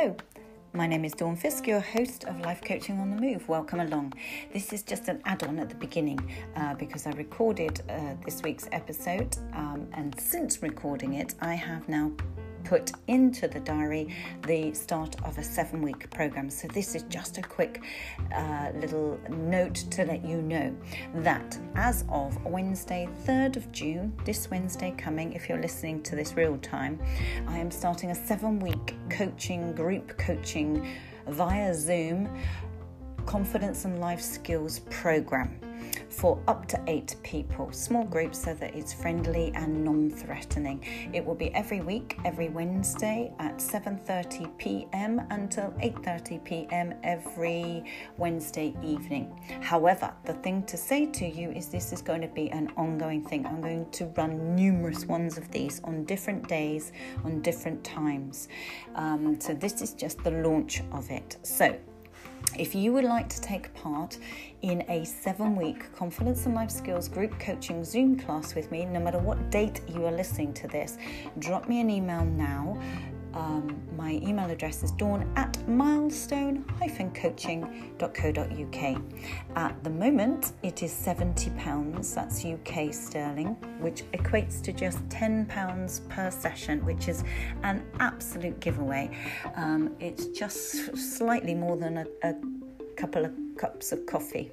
Hello, my name is Dawn Fiske, your host of Life Coaching on the Move. Welcome along. This is just an add-on at the beginning because I recorded this week's episode and since recording it, I have now put into the diary the start of a 7-week program. So this is just a quick little note to let you know that as of Wednesday, 3rd of June, this Wednesday coming, if you're listening to this real time, I am starting a 7-week group coaching via Zoom, confidence and life skills program for up to 8 people, small groups so that it's friendly and non-threatening. It will be every week, every Wednesday at 7:30 p.m. until 8:30 p.m. every Wednesday evening. However, the thing to say to you is this is going to be an ongoing thing. I'm going to run numerous ones of these on different days, on different times. So this is just the launch of it. So if you would like to take part in a 7-week confidence and life skills group coaching Zoom class with me, no matter what date you are listening to this, drop me an email now. My email address is dawn@milestone-coaching.co.uk. At the moment, it is £70, that's UK sterling, which equates to just £10 per session, which is an absolute giveaway. It's just slightly more than a couple of cups of coffee.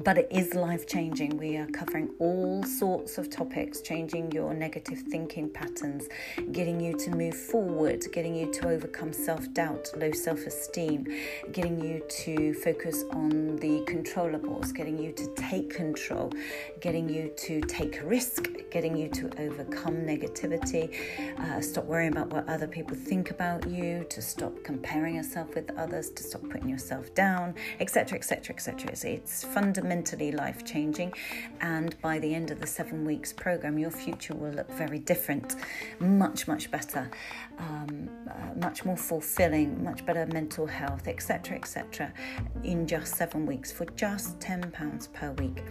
But it is life-changing. We are covering all sorts of topics, changing your negative thinking patterns, getting you to move forward, getting you to overcome self-doubt, low self-esteem, getting you to focus on the controllables, getting you to take control, getting you to take risk, getting you to overcome negativity, stop worrying about what other people think about you, to stop comparing yourself with others, to stop putting yourself down, etc., etc., etc. It's fundamentally life-changing, and by the end of the 7 weeks program, your future will look very different, much better, much more fulfilling, much better mental health, etc., etc., in just 7 weeks for just £10 per week.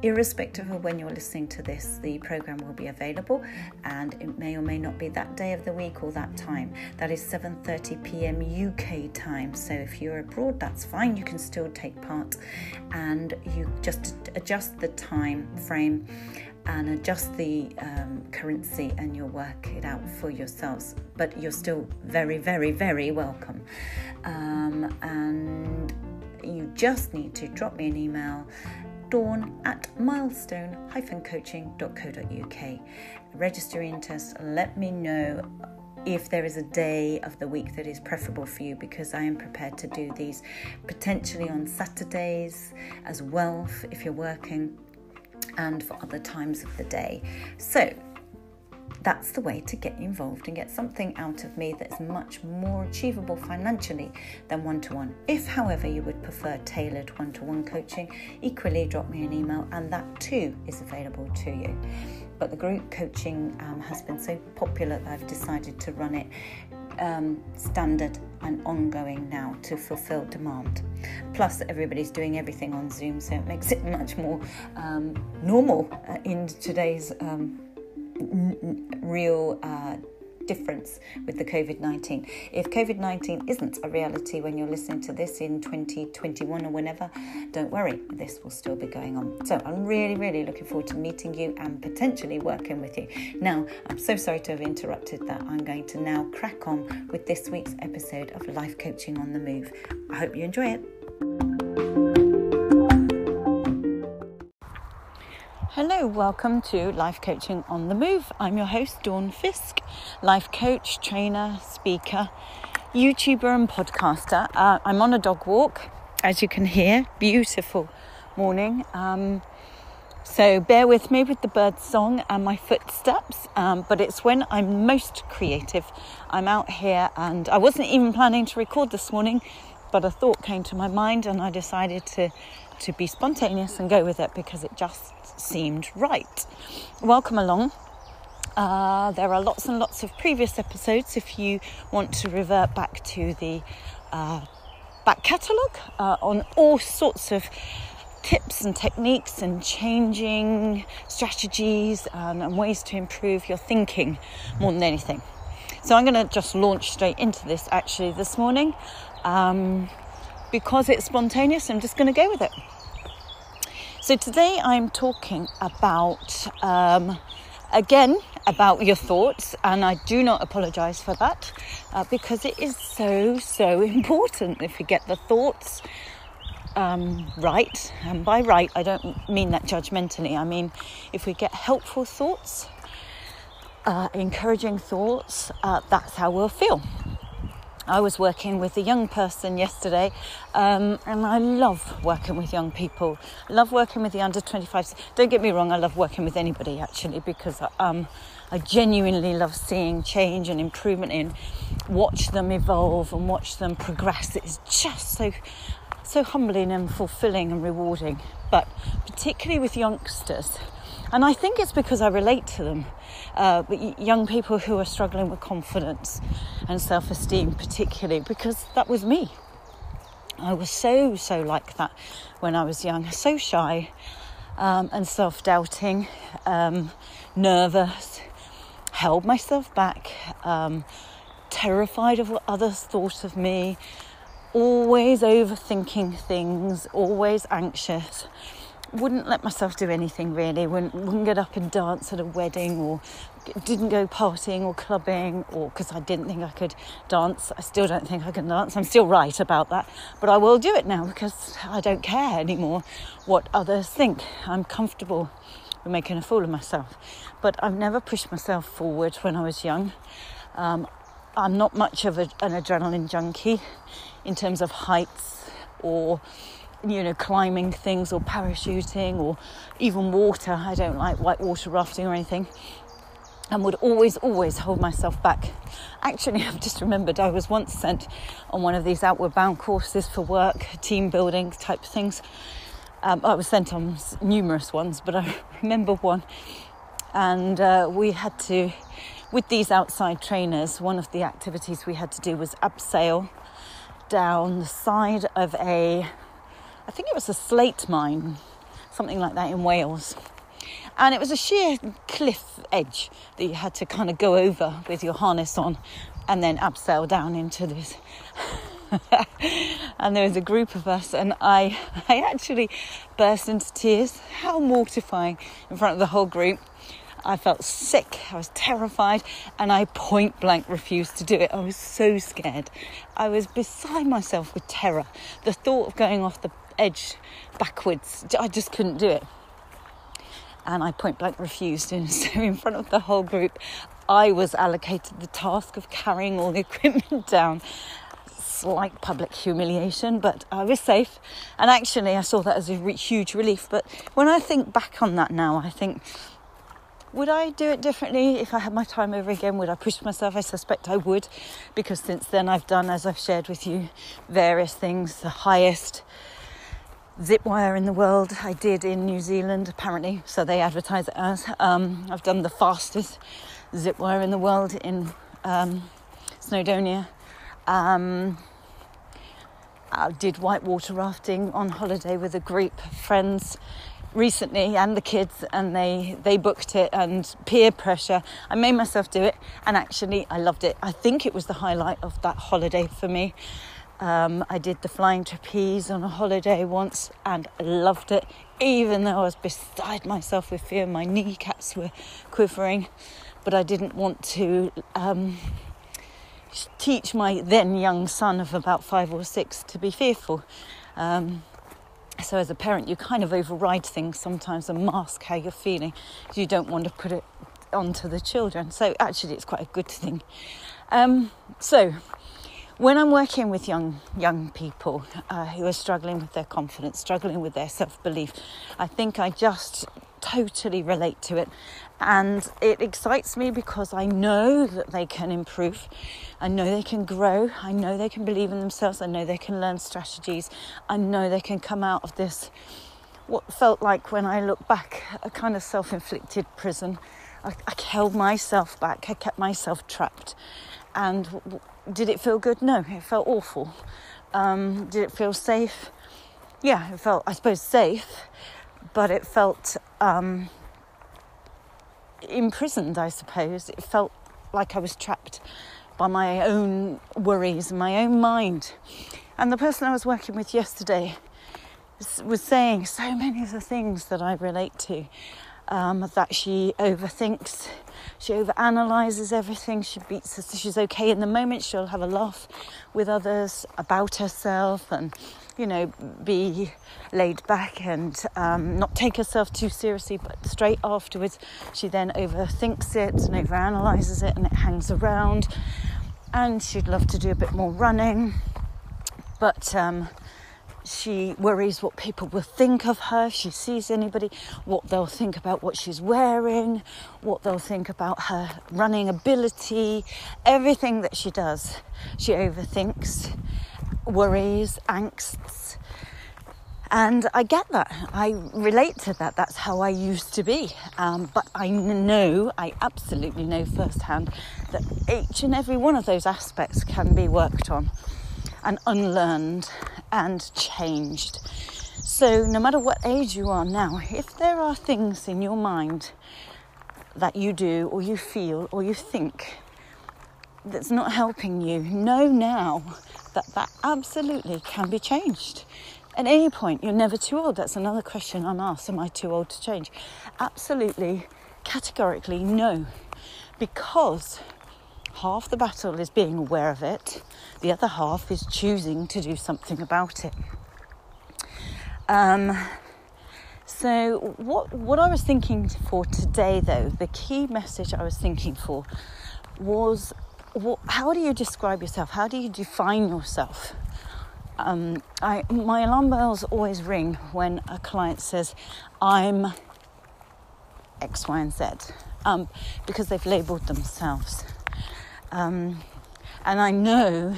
Irrespective of when you're listening to this, the program will be available, and it may or may not be that day of the week or that time. That is 7:30 p.m. UK time. So if you're abroad, that's fine. You can still take part, and you just adjust the time frame and adjust the currency, and you'll work it out for yourselves. But you're still very, very, very welcome. And you just need to drop me an email, dawn@milestone-coaching.co.uk. Register your interest. Let me know if there is a day of the week that is preferable for you, because I am prepared to do these potentially on Saturdays as well if you're working, and for other times of the day. So that's the way to get involved and get something out of me that's much more achievable financially than one-to-one. If, however, you would prefer tailored one-to-one coaching, equally drop me an email, and that too is available to you. But the group coaching has been so popular that I've decided to run it standard and ongoing now to fulfill demand. Plus, everybody's doing everything on Zoom, so it makes it much more normal in today's real difference with the COVID-19. If COVID-19 isn't a reality when you're listening to this in 2021 or whenever, don't worry, this will still be going on. So I'm really looking forward to meeting you and potentially working with you. Now, I'm so sorry to have interrupted that. I'm going to now crack on with this week's episode of Life Coaching on the Move. I hope you enjoy it. Hello, welcome to Life Coaching on the Move. I'm your host, Dawn Fiske, life coach, trainer, speaker, YouTuber and podcaster. I'm on a dog walk, as you can hear. Beautiful morning. So bear with me with the bird song and my footsteps, but it's when I'm most creative. I'm out here, and I wasn't even planning to record this morning, but a thought came to my mind and I decided to be spontaneous and go with it because it just seemed right. Welcome along. There are lots and lots of previous episodes if you want to revert back to the back catalogue on all sorts of tips and techniques and changing strategies and ways to improve your thinking more than anything. So I'm going to just launch straight into this actually this morning. Because it's spontaneous, I'm just going to go with it. So today I'm talking about, again, about your thoughts, and I do not apologise for that because it is so important if we get the thoughts right. And by right, I don't mean that judgmentally. I mean, if we get helpful thoughts, encouraging thoughts, that's how we'll feel. I was working with a young person yesterday, and I love working with young people. I love working with the under 25s. Don't get me wrong, I love working with anybody actually, because I genuinely love seeing change and improvement in, watch them evolve and watch them progress. It's just so humbling and fulfilling and rewarding, but particularly with youngsters. And I think it's because I relate to them, young people who are struggling with confidence and self-esteem, particularly because that was me. I was so like that when I was young, so shy and self-doubting, nervous, held myself back, terrified of what others thought of me, always overthinking things, always anxious. Wouldn't let myself do anything really, wouldn't get up and dance at a wedding, or didn't go partying or clubbing, or because I didn't think I could dance. I still don't think I can dance. I'm still right about that, but I will do it now because I don't care anymore what others think. I'm comfortable with making a fool of myself, but I've never pushed myself forward when I was young. I'm not much of an adrenaline junkie in terms of heights or climbing things or parachuting or even water. I don't like white water rafting or anything, and would always hold myself back. Actually, I've just remembered I was once sent on one of these outward bound courses for work, team building type things. I was sent on numerous ones, but I remember one, and we had to, with these outside trainers, one of the activities we had to do was abseil down the side of I think it was a slate mine, something like that in Wales. And it was a sheer cliff edge that you had to kind of go over with your harness on and then abseil down into this. And there was a group of us, and I actually burst into tears. How mortifying in front of the whole group. I felt sick, I was terrified, and I point blank refused to do it. I was so scared. I was beside myself with terror. The thought of going off the edge backwards, I just couldn't do it. And I point blank refused, and so in front of the whole group, I was allocated the task of carrying all the equipment down. Slight public humiliation, but I was safe, and actually I saw that as a huge relief. But when I think back on that now, I think, would I do it differently if I had my time over again? Would I push myself? I suspect I would, because since then I've done, as I've shared with you, various things. The highest zip wire in the world I did in New Zealand, apparently, so they advertise it as. I've done the fastest zip wire in the world in Snowdonia. I did whitewater rafting on holiday with a group of friends recently, and the kids, and they booked it, and peer pressure. I made myself do it, and actually I loved it. I think it was the highlight of that holiday for me. I did the flying trapeze on a holiday once and loved it, even though I was beside myself with fear. My kneecaps were quivering, but I didn't want to teach my then young son of about 5 or 6 to be fearful. So as a parent, you kind of override things sometimes and mask how you're feeling. You don't want to put it onto the children. So actually it's quite a good thing. So when I'm working with young people who are struggling with their confidence, struggling with their self-belief, I think I just totally relate to it. And it excites me because I know that they can improve. I know they can grow. I know they can believe in themselves. I know they can learn strategies. I know they can come out of this, what felt like when I look back, a kind of self-inflicted prison. I held myself back. I kept myself trapped. And did it feel good? No, it felt awful. Did it feel safe? Yeah, it felt, I suppose, safe, but it felt imprisoned, I suppose. It felt like I was trapped by my own worries and my own mind. And the person I was working with yesterday was saying so many of the things that I relate to, that she overthinks, she overanalyzes everything, she's okay in the moment, she'll have a laugh with others about herself and, be laid back and not take herself too seriously, but straight afterwards she then overthinks it and overanalyzes it and it hangs around, and she'd love to do a bit more running, but she worries what people will think of her if she sees anybody, what they'll think about what she's wearing, what they'll think about her running ability. Everything that she does, she overthinks, worries, angsts. And I get that. I relate to that. That's how I used to be. But I absolutely know firsthand that each and every one of those aspects can be worked on and unlearned and changed. So no matter what age you are now, if there are things in your mind that you do or you feel or you think that's not helping you, know now that absolutely can be changed. At any point, you're never too old. That's another question I'm asked. Am I too old to change? Absolutely, categorically no. Because half the battle is being aware of it. The other half is choosing to do something about it. So what I was thinking for today, though, the key message I was thinking for was, how do you describe yourself? How do you define yourself? My alarm bells always ring when a client says, I'm X, Y, and Z, because they've labelled themselves. And I know,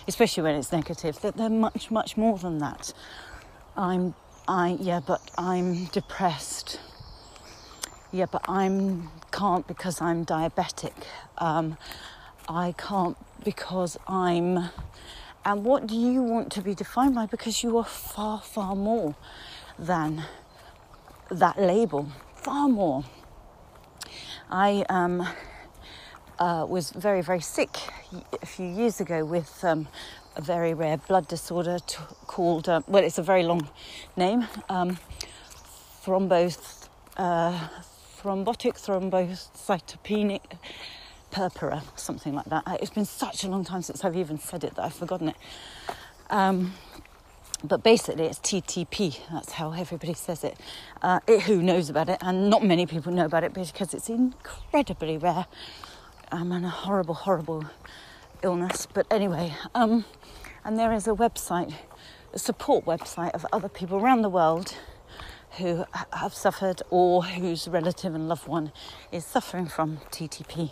especially when it's negative, that they're much, much more than that. But I'm depressed. Yeah, but can't because I'm diabetic. I can't because I'm... And what do you want to be defined by? Because you are far, far more than that label. Far more. I was very, very sick a few years ago with a very rare blood disorder called, it's a very long name, thrombotic thrombocytopenic purpura, something like that. It's been such a long time since I've even said it that I've forgotten it. But basically it's TTP, that's how everybody says it. Who knows about it, and not many people know about it because it's incredibly rare. And a horrible, horrible illness. But anyway, and there is a website, a support website of other people around the world who have suffered or whose relative and loved one is suffering from TTP.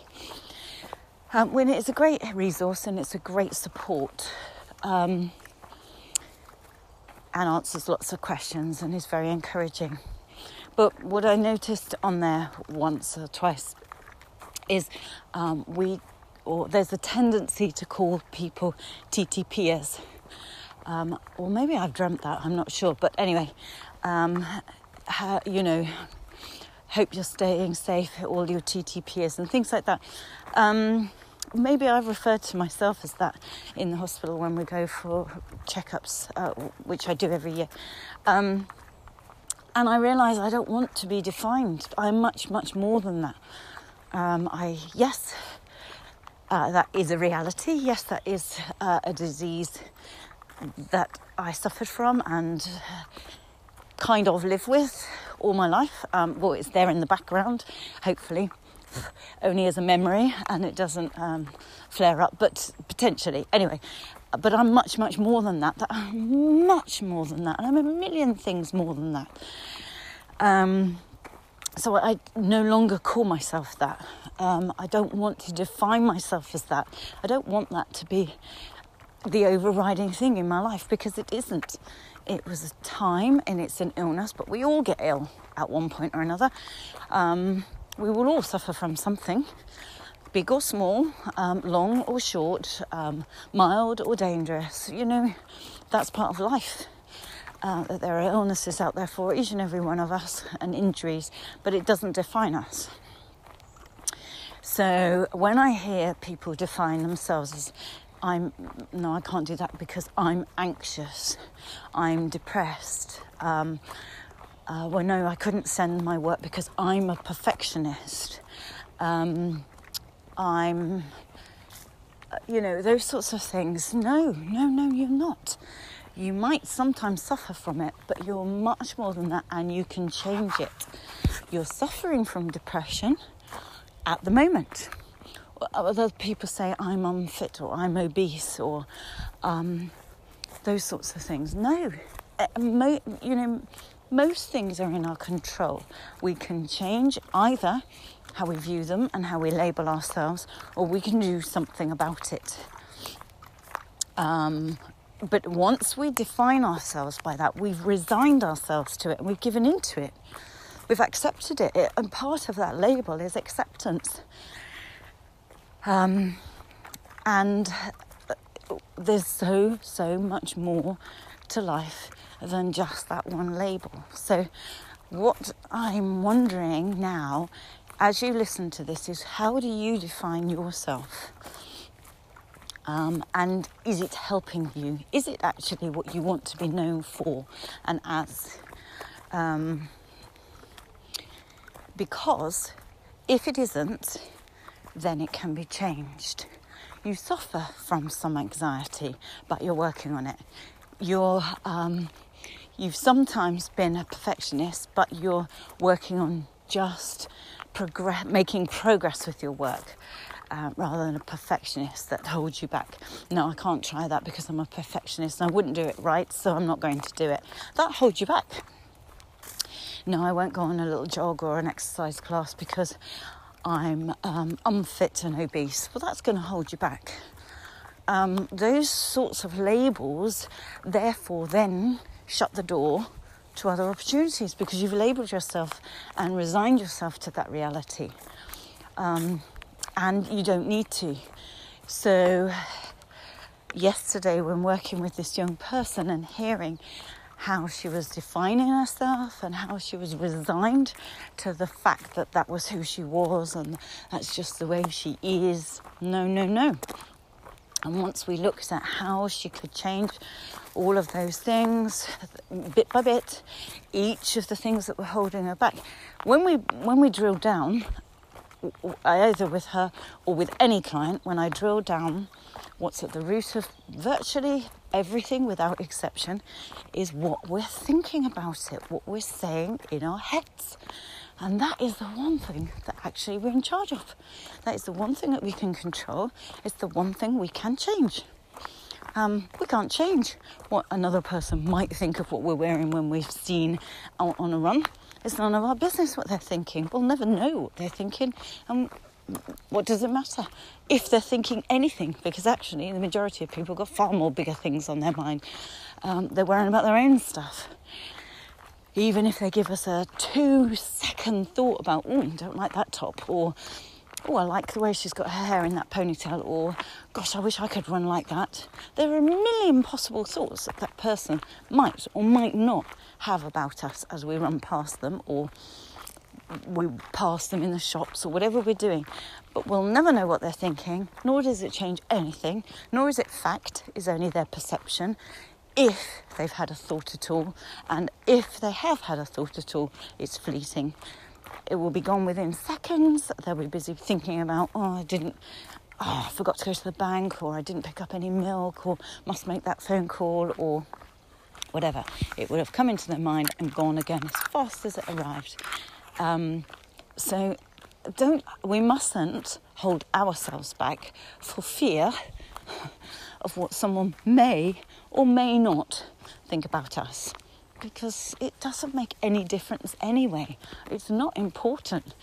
When it's a great resource and it's a great support, and answers lots of questions and is very encouraging. But what I noticed on there once or twice is there's a tendency to call people TTPers. Or maybe I've dreamt that, I'm not sure. But anyway, hope you're staying safe, all your TTPers and things like that. Maybe I've referred to myself as that in the hospital when we go for checkups, which I do every year. And I realise I don't want to be defined. I'm much, much more than that. That is a reality. Yes, that is a disease that I suffered from and kind of live with all my life. It's there in the background, hopefully, only as a memory, and it doesn't flare up, but potentially. Anyway, but I'm much, much more than that. I'm much more than that. And I'm a million things more than that. So I no longer call myself that. I don't want to define myself as that. I don't want that to be the overriding thing in my life, because it isn't. It was a time and it's an illness, but we all get ill at one point or another. We will all suffer from something, big or small, long or short, mild or dangerous. That's part of life. There are illnesses out there for each and every one of us and injuries, but it doesn't define us. So when I hear people define themselves as I can't do that because I'm anxious, I'm depressed. Well, no, I couldn't send my work because I'm a perfectionist. I'm, those sorts of things. No, you're not. You might sometimes suffer from it, but you're much more than that, and you can change it. You're suffering from depression at the moment. Other people say I'm unfit or I'm obese or those sorts of things. No, most things are in our control. We can change either how we view them and how we label ourselves, or we can do something about it. But once we define ourselves by that, we've resigned ourselves to it and we've given into it. We've accepted it. And part of that label is acceptance. And there's so much more to life than just that one label. So what I'm wondering now, as you listen to this, is how do you define yourself? And is it helping you? Is it actually what you want to be known for and as? Because if it isn't, then it can be changed. You suffer from some anxiety, but you're working on it. You've sometimes been a perfectionist, but you're working on just making progress with your work, rather than a perfectionist that holds you back. No, I can't try that because I'm a perfectionist and I wouldn't do it right, so I'm not going to do it. That holds you back. No, I won't go on a little jog or an exercise class because I'm unfit and obese. Well, that's going to hold you back. Those sorts of labels, therefore, then shut the door to other opportunities because you've labelled yourself and resigned yourself to that reality. And you don't need to. So yesterday, when working with this young person and hearing how she was defining herself and how she was resigned to the fact that that was who she was and that's just the way she is. No. And once we looked at how she could change all of those things, bit by bit, each of the things that were holding her back, when we drilled down, either with her or with any client, when I drill down, what's at the root of virtually everything without exception is what we're thinking about it, what we're saying in our heads. And that is the one thing that actually we're in charge of. That is the one thing that we can control. It's the one thing we can change. We can't change what another person might think of what we're wearing when we've seen out on a run. It's none of our business what they're thinking. We'll never know what they're thinking. And what does it matter if they're thinking anything? Because actually the majority of people got far more bigger things on their mind. They're worrying about their own stuff. Even if they give us a 2-second thought about, I don't like that top, or, I like the way she's got her hair in that ponytail, or, gosh, I wish I could run like that. There are a million possible thoughts that person might or might not have about us as we run past them, or we pass them in the shops, or whatever we're doing. But we'll never know what they're thinking, nor does it change anything, nor is it fact, it's only their perception. If they've had a thought at all, and if they have had a thought at all, it's fleeting. It will be gone within seconds. They'll be busy thinking about, I forgot to go to the bank, or I didn't pick up any milk, or must make that phone call, or whatever. It would have come into their mind and gone again as fast as it arrived. So we mustn't hold ourselves back for fear of what someone may or may not think about us, because it doesn't make any difference anyway. It's not important.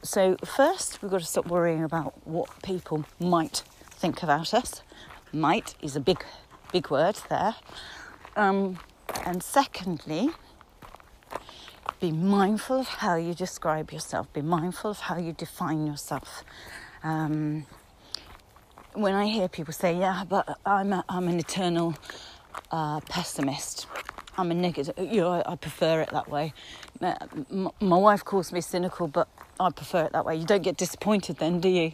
So first, we've got to stop worrying about what people might think about us. Might is a big word there. And secondly, be mindful of how you describe yourself. Be mindful of how you define yourself. When I hear people say, but I'm an eternal pessimist, I'm a negative, I prefer it that way. My wife calls me cynical, but I prefer it that way. You don't get disappointed then, do you?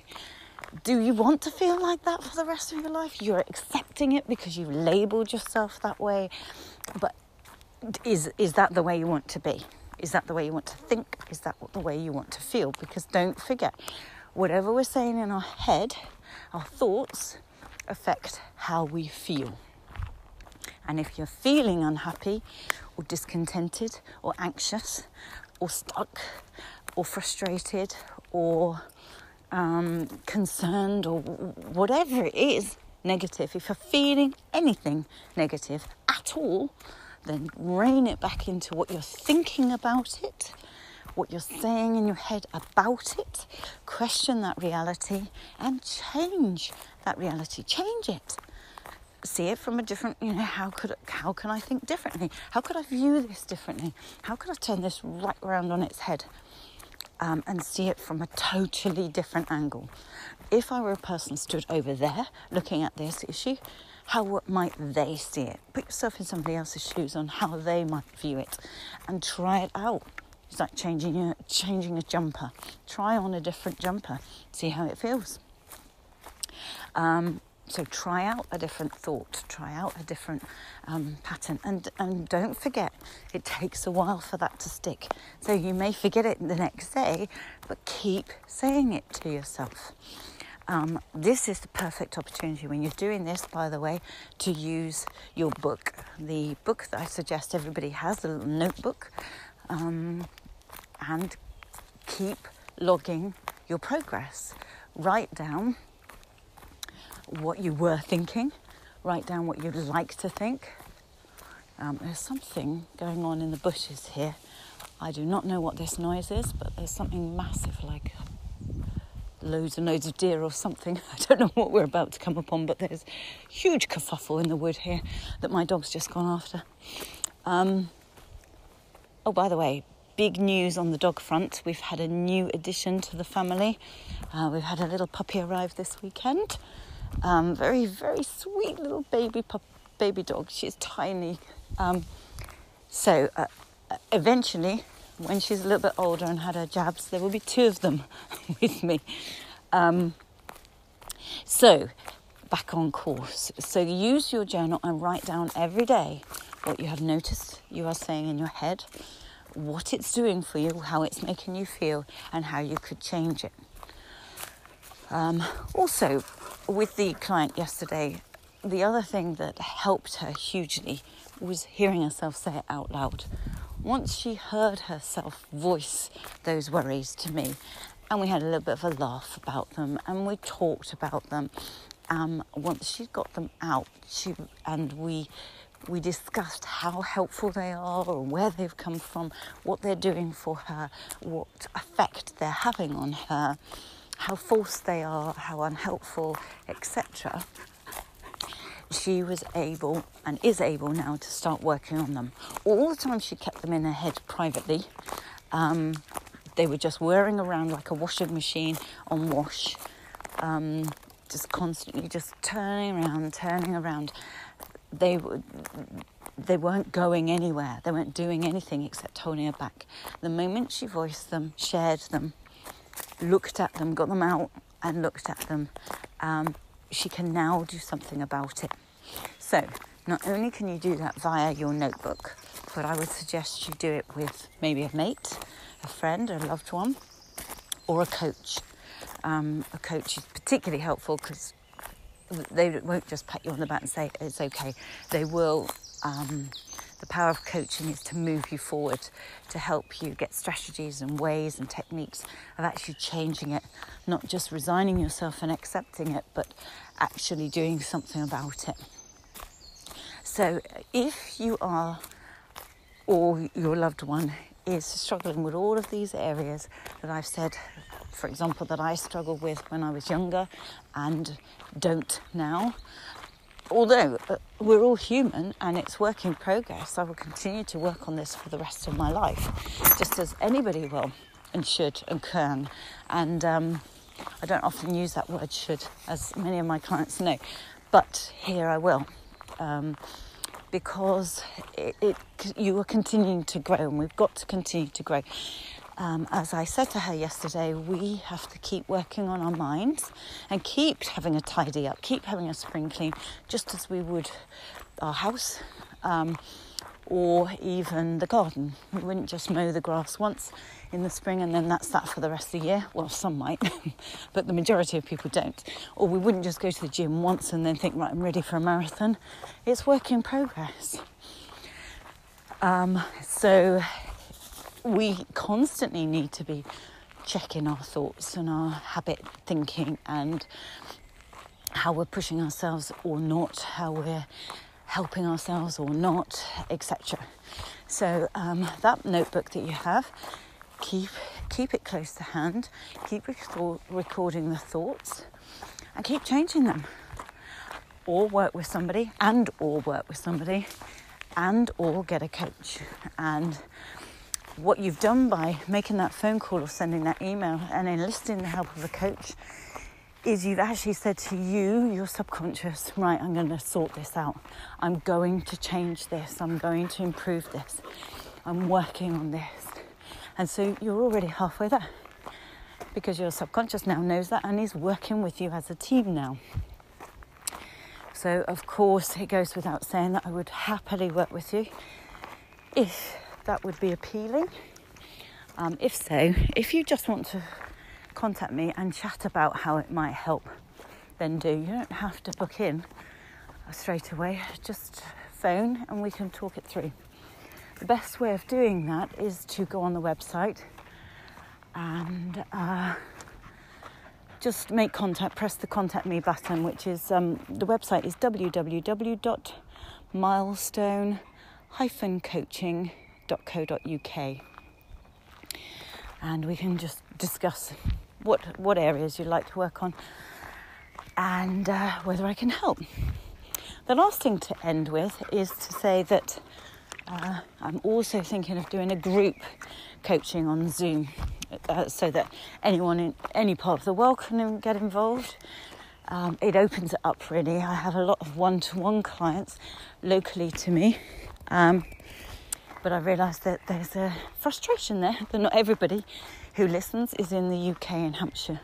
Do you want to feel like that for the rest of your life? You're accepting it because you labelled yourself that way. But is that the way you want to be? Is that the way you want to think? Is that the way you want to feel? Because don't forget, whatever we're saying in our head, our thoughts affect how we feel. And if you're feeling unhappy or discontented or anxious or stuck or frustrated or concerned or whatever it is, negative, if you're feeling anything negative at all, then rein it back into what you're thinking about it, what you're saying in your head about it, question that reality and change that reality, change it. See it from a different, how can I think differently? How could I view this differently? How could I turn this right around on its head and see it from a totally different angle? If I were a person stood over there looking at this issue, how might they see it? Put yourself in somebody else's shoes on how they might view it and try it out. It's like changing a jumper. Try on a different jumper, see how it feels. So try out a different thought, try out a different pattern. And don't forget, it takes a while for that to stick. So you may forget it the next day, but keep saying it to yourself. This is the perfect opportunity when you're doing this, by the way, to use your book. The book that I suggest everybody has, a little notebook, and keep logging your progress. Write down what you were thinking, write down what you'd like to think. There's something going on in the bushes here. I do not know what this noise is, but there's something massive, like loads and loads of deer or something. I don't know what we're about to come upon, but there's huge kerfuffle in the wood here that my dog's just gone after. Oh, by the way, big news on the dog front. We've had a new addition to the family. We've had a little puppy arrive this weekend. Very, very sweet little baby dog. She's tiny. So eventually, when she's a little bit older and had her jabs, there will be 2 of them with me. So back on course. So use your journal and write down every day what you have noticed you are saying in your head, what it's doing for you, how it's making you feel, and how you could change it. Also, with the client yesterday, the other thing that helped her hugely was hearing herself say it out loud. Once she heard herself voice those worries to me, and we had a little bit of a laugh about them, and we talked about them, once she got them out, we discussed how helpful they are or where they've come from, what they're doing for her, what effect they're having on her, how false they are, how unhelpful, etc. She was able and is able now to start working on them. All the time she kept them in her head privately. They were just whirring around like a washing machine on wash, just constantly just turning around. They weren't going anywhere. They weren't doing anything except holding her back. The moment she voiced them, shared them, looked at them, got them out and looked at them, she can now do something about it. So not only can you do that via your notebook, but I would suggest you do it with maybe a mate, a friend, a loved one, or a coach. A coach is particularly helpful because they won't just pat you on the back and say it's okay. They will. The power of coaching is to move you forward, to help you get strategies and ways and techniques of actually changing it, not just resigning yourself and accepting it, but actually doing something about it. So if you are, or your loved one is struggling with all of these areas that I've said, for example, that I struggled with when I was younger and don't now, although we're all human and it's work in progress, I will continue to work on this for the rest of my life, just as anybody will and should and can. And I don't often use that word should, as many of my clients know, but here I will. because you are continuing to grow, and we've got to continue to grow. As I said to her yesterday, we have to keep working on our minds and keep having a tidy up, keep having a spring clean, just as we would our house or even the garden. We wouldn't just mow the grass once in the spring and then that's that for the rest of the year. Well, some might, but the majority of people don't. Or we wouldn't just go to the gym once and then think, right, I'm ready for a marathon. It's work in progress. So we constantly need to be checking our thoughts and our habit thinking and how we're pushing ourselves or not, how we're helping ourselves or not, etc. So that notebook that you have, keep it close to hand, keep recording the thoughts and keep changing them. Or work with somebody and or get a coach. And what you've done by making that phone call or sending that email and enlisting the help of a coach is you've actually said to your subconscious, right, I'm going to sort this out. I'm going to change this. I'm going to improve this. I'm working on this. And so you're already halfway there because your subconscious now knows that and is working with you as a team now. So, of course, it goes without saying that I would happily work with you if that would be appealing. If so, if you just want to contact me and chat about how it might help, then do. You don't have to book in straight away. Just phone and we can talk it through. The best way of doing that is to go on the website and just make contact, press the contact me button, which is the website is www.milestone-coaching.co.uk, and we can just discuss what areas you'd like to work on and whether I can help. The last thing to end with is to say that I'm also thinking of doing a group coaching on Zoom so that anyone in any part of the world can get involved. It opens it up really. I have a lot of one-to-one clients locally to me, but I realised that there's a frustration there that not everybody who listens is in the UK and Hampshire.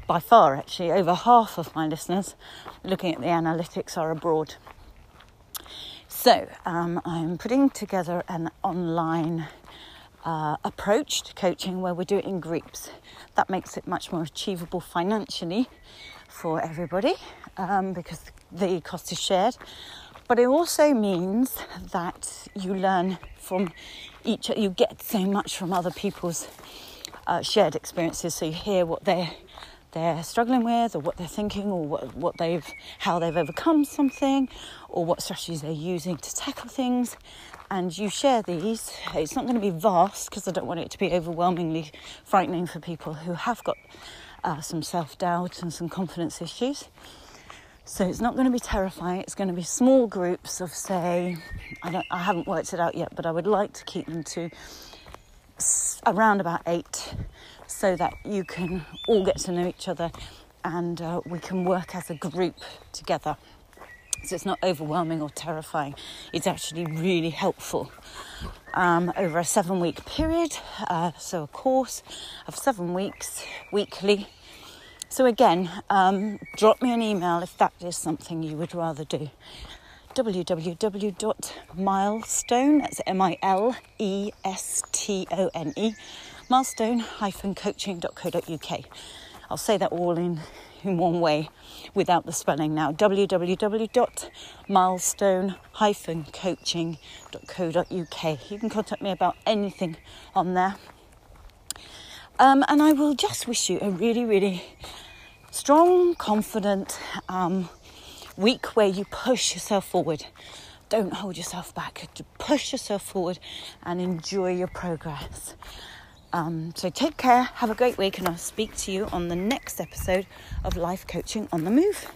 By far, actually, over half of my listeners, looking at the analytics, are abroad. So I'm putting together an online approach to coaching where we do it in groups. That makes it much more achievable financially for everybody because the cost is shared. But it also means that you learn from you get so much from other people's shared experiences. So you hear what they're struggling with, or what they're thinking, or how they've overcome something, or what strategies they're using to tackle things, and you share these. It's not going to be vast because I don't want it to be overwhelmingly frightening for people who have got some self-doubt and some confidence issues. So it's not going to be terrifying. It's going to be small groups of, say, I haven't worked it out yet, but I would like to keep them to around about 8, so that you can all get to know each other and we can work as a group together. So it's not overwhelming or terrifying. It's actually really helpful. Over a 7-week period, so a course of 7 weeks, weekly. So again, drop me an email if that is something you would rather do. www.milestone, that's MILESTONE, milestone-coaching.co.uk. I'll say that all in one way without the spelling now. www.milestone-coaching.co.uk. You can contact me about anything on there. And I will just wish you a really, really strong, confident week where you push yourself forward. Don't hold yourself back. Push yourself forward and enjoy your progress. So take care, have a great week, and I'll speak to you on the next episode of Life Coaching on the Move.